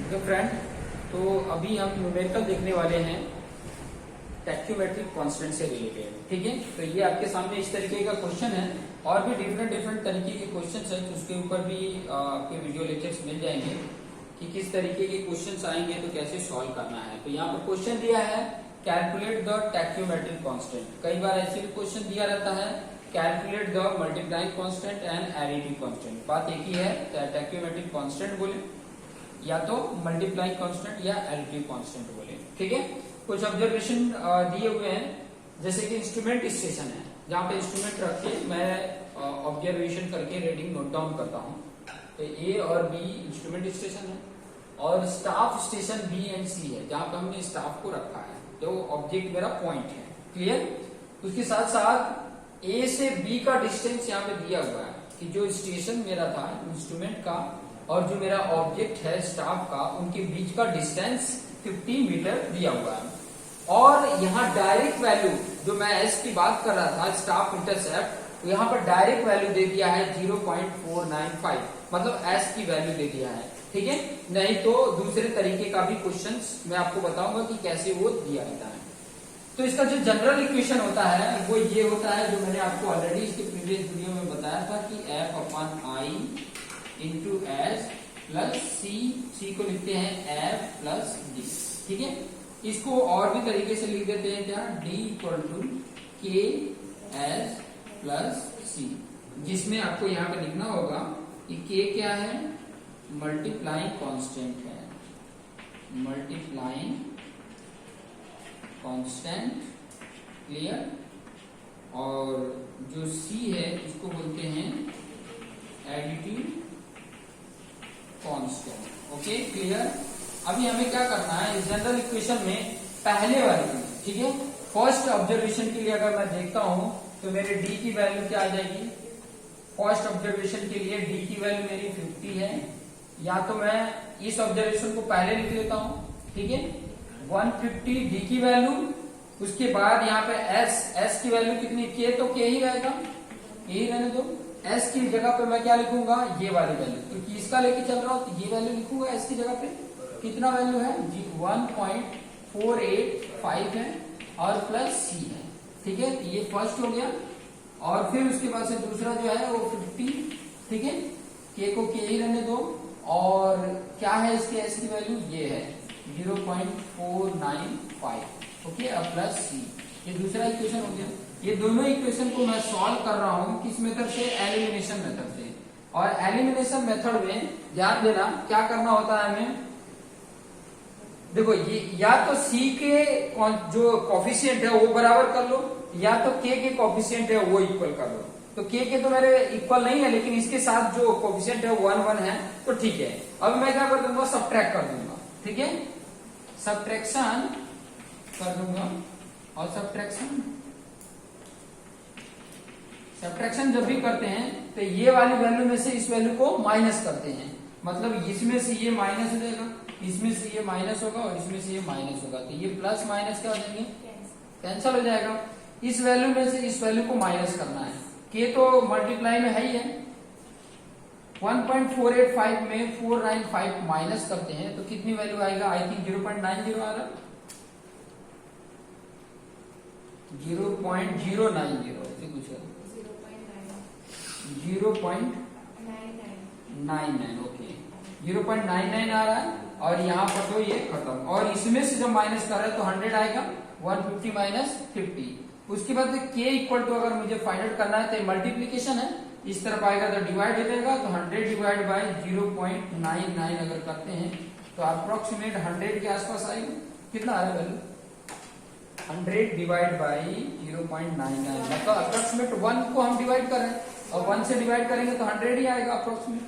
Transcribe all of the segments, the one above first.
तो फ्रेंड, तो अभी हम न्यूमेरिकल देखने वाले हैं टैक्योमेट्रिक कांस्टेंट से रिलेटेड। ठीक है, तो ये आपके सामने इस तरीके का क्वेश्चन है और भी डिफरेंट तरीके के क्वेश्चंस हैं, तो उसके ऊपर भी आपके वीडियो लेक्चर्स मिल जाएंगे कि किस तरीके के क्वेश्चंस आएंगे तो कैसे सॉल्व करना है। तो यहाँ पर क्वेश्चन दिया है कैलकुलेट द टैक्योमेट्रिक कांस्टेंट। कई बार ऐसे भी क्वेश्चन दिया रहता है calculate the multiplying constant and additive constant. बात एक ही है, टैक्योमेट्रिक कांस्टेंट बोले या तो मल्टीप्लाइंग कांस्टेंट या एडिटिव कांस्टेंट बोले। ठीक है, कुछ ऑब्जर्वेशन दिए हुए हैं, जैसे कि इंस्ट्रूमेंट स्टेशन है, जहाँ पे इंस्ट्रूमेंट रख के मैं ऑब्जर्वेशन करके रीडिंग नोट डाउन करता हूँ। तो ए और बी इंस्ट्रूमेंट स्टेशन है, और स्टाफ स्टेशन बी एंड सी है, जहाँ पे हमने स्टाफ को रखा है, जो ऑब्जेक्ट मेरा पॉइंट है। क्लियर। उसके साथ साथ ए से बी का डिस्टेंस यहाँ पे दिया हुआ है कि जो स्टेशन मेरा था इंस्ट्रूमेंट का और जो मेरा ऑब्जेक्ट है स्टाफ का, उनके बीच का डिस्टेंस 50 मीटर दिया हुआ है। और यहाँ डायरेक्ट वैल्यू जो मैं एस की बात कर रहा था स्टाफ इंटरसेप्ट, तो यहाँ पर डायरेक्ट वैल्यू दे दिया है 0.495, मतलब एस की वैल्यू दे दिया है। ठीक है, नहीं तो दूसरे तरीके का भी क्वेश्चंस मैं आपको बताऊंगा कि कैसे वो दिया जाता है। तो इसका जो जनरल इक्वेशन होता है वो ये होता है, जो मैंने आपको ऑलरेडी इसके प्रीवियस वीडियो में बताया था कि F upon I into S plus C को लिखते हैं एफ प्लस डी। ठीक है, इसको और भी तरीके से लिख देते हैं क्या, डी इक्वल टू के एस प्लस सी, जिसमें आपको यहाँ पे लिखना होगा कि के क्या है, मल्टीप्लाइंग कांस्टेंट है, मल्टीप्लाइंग कांस्टेंट। क्लियर। और जो सी है इसको बोलते हैं एडिटिव कांस्टेंट। Okay, clear. अभी हमें क्या करना है इस जनरल इक्वेशन में पहले वाली, ठीक है, फर्स्ट ऑब्जर्वेशन के लिए अगर मैं देखता हूं तो मेरे डी की वैल्यू क्या आ जाएगी। फर्स्ट ऑब्जर्वेशन के लिए डी की वैल्यू मेरी 50 है, या तो मैं इस ऑब्जर्वेशन को पहले लिख लेता हूं। ठीक है, 150 डी की वैल्यू, उसके बाद यहाँ पे एस की वैल्यू कितनी, के तो के ही रहेगा, के ही रहने दो। एस की जगह पे मैं क्या लिखूंगा, ये वाली वैल्यू, क्योंकि इसका लेके चल रहा हूं तो ये वैल्यू लिखूंगा। एस की जगह पे कितना वैल्यू है, 1.485 है और प्लस सी है। ठीक है, ये फर्स्ट हो गया। और फिर उसके बाद से दूसरा जो है वो 50। ठीक है, के को के ही रहने दो, और क्या है इसके एस की वैल्यू, ये है 0.495। ओके, अब प्लस सी, ये दूसरा इक्वेशन हो गया। ये दोनों इक्वेशन को मैं सॉल्व कर रहा हूं किस मेथड से, एलिमिनेशन मेथड से। और एलिमिनेशन मेथड में ध्यान देना क्या करना होता है हमें, देखो ये या तो सी के जो कॉफिशिएंट है वो बराबर कर लो, या तो के कॉफिशिएंट है वो इक्वल कर लो। तो के तो मेरे इक्वल नहीं है, लेकिन इसके साथ जो कॉफिशिएंट है 1 है, तो ठीक है। अब मैं क्या कर दूंगा, सब्ट्रैक्ट कर दूंगा। ठीक है, सब्ट्रैक्शन कर दूंगा। और सब्ट्रैक्शन जब भी करते हैं तो ये वाली वैल्यू में से इस वैल्यू को माइनस करते हैं, मतलब इसमें से ये माइनस हो जाएगा, इसमें से ये माइनस होगा और इसमें से ये माइनस होगा, तो ये प्लस माइनस क्या हो जाएंगे, कैंसिल हो जाएगा। इस वैल्यू में से इस वैल्यू को माइनस करना है। के तो मल्टीप्लाई में है ही है, 1.485 में 495 माइनस करते हैं तो कितनी वैल्यू आएगा, आई थिंक 0.90 आ रहा, 0.090 ऐसे कुछ है, 0.99। ओके, 0.99 आ रहा है, और यहाँ पर तो ये खत्म। और इसमें से जब माइनस कर रहे हैं तो 100 आएगा, 150 माइनस 50। उसके बाद के इक्वल टू अगर मुझे फाइंड आउट करना है तो मल्टीप्लीकेशन है, इस तरफ आएगा तो डिवाइड हो जाएगा, तो 100 डिवाइड बाय 0.99 अगर करते हैं तो अप्रोक्सीमेट 100 के आसपास आएगा। कितना आ रहा है वैल्यू, 100 डिवाइड बाई 0.99, मतलब अप्रोक्सीमेट 1 को हम डिवाइड कर रहे हैं, और 1 से डिवाइड करेंगे तो 100 ही आएगा अप्रोक्सीमेट,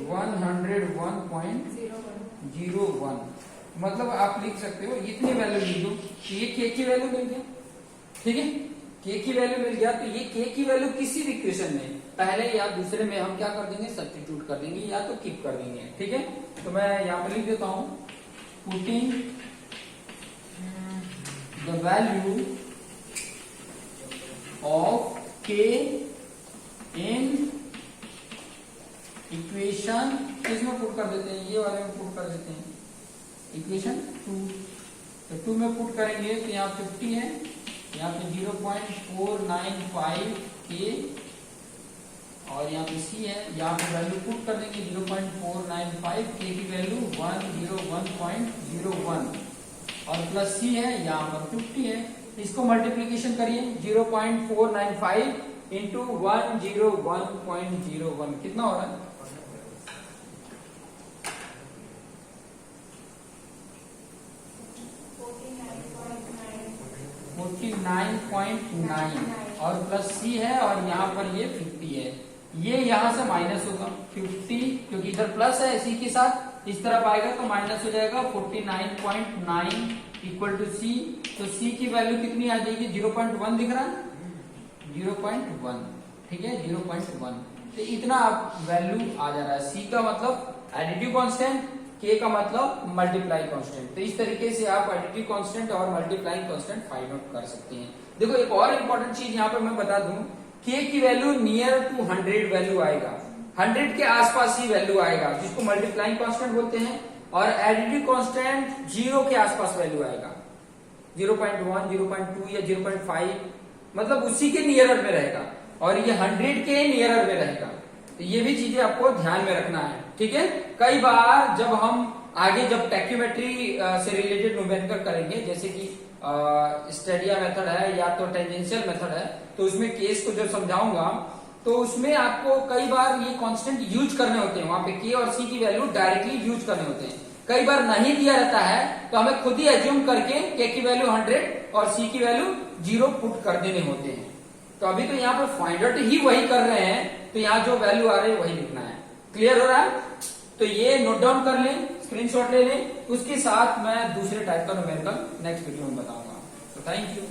101.01। मतलब आप लिख सकते हो इतनी वैल्यू लिख दो, ये के की वैल्यू मिल गया। ठीक है, के की वैल्यू मिल गया, तो ये के की वैल्यू किसी भी इक्वेशन में पहले या दूसरे में हम क्या कर देंगे, सब्स्टिट्यूट कर देंगे या तो कीप कर देंगे। ठीक है, तो मैं यहाँ पे लिख देता हूं, putting the value of k in equation किसमें पुट कर देते हैं, ये वाले में पुट कर देते हैं, इक्वेशन 2। तो 2 में पुट करेंगे तो यहाँ 50 है, यहाँ पे 0.495 के, और यहाँ पे c है, यहाँ पे वैल्यू पुट कर देंगे 0.495 के की वैल्यू 101.01 और प्लस c है, यहाँ पर 50 है। इसको मल्टीप्लीकेशन करिए 0.495 इंटू 101.01 कितना हो रहा है, 49.9 और प्लस c है, और यहाँ पर ये 50 है। ये यहाँ से माइनस होगा 50, क्योंकि इधर प्लस है c के साथ, इस तरफ आएगा तो माइनस हो जाएगा 49.9 इक्वल टू c। तो c की वैल्यू कितनी आ जाएगी, 0.1 दिख रहा है, 0.1, ठीक है 0.1। तो इतना वैल्यू आ जा रहा है। c का मतलब एडिटिव कांस्टेंट, k का मतलब मल्टीप्लाई कांस्टेंट। तो इस तरीके से आप एडिटिव कांस्टेंट और मल्टीप्लाइंग कांस्टेंट फाइंड आउट कर सकते हैं। देखो एक और इंपॉर्टेंट चीज यहाँ पे मैं बता दूं, k की वैल्यू नियर टू 100 वैल्यू आएगा, 100 के आसपास ही वैल्यू आएगा, जिसको मल्टीप्लाइंग कांस्टेंट बोलते हैं। और एडिटिव कांस्टेंट 0 के आसपास वैल्यू आएगा, 0.1, 0.2 या 0.5, मतलब उसी के नियरर में रहेगा, और ये 100 के नियरर में रहेगा। तो ये भी चीजें आपको ध्यान में रखना है, ठीक है। कई बार जब हम आगे जब टैक्यूमेट्री से रिलेटेड न्यूमेरिकल करेंगे, जैसे कि स्टेडिया मेथड है या तो टेंजेंशियल मेथड है, तो उसमें केस को जब समझाऊंगा तो उसमें आपको कई बार ये कांस्टेंट यूज करने होते हैं, वहां पे के और सी की वैल्यू डायरेक्टली यूज करने होते हैं। कई बार नहीं दिया रहता है तो हमें खुद ही एज्यूम करके के की वैल्यू 100 और सी की वैल्यू 0 पुट कर देने होते हैं। तो अभी तो यहाँ पर फाइंड आउट ही वही कर रहे हैं, तो यहाँ जो वैल्यू आ रही है वही लिखना है। क्लियर हो रहा है? तो ये नोट डाउन कर लें, स्क्रीनशॉट ले लें, उसके साथ मैं दूसरे टाइप का न्यूमेरिकल नेक्स्ट वीडियो में बताऊंगा। तो थैंक यू।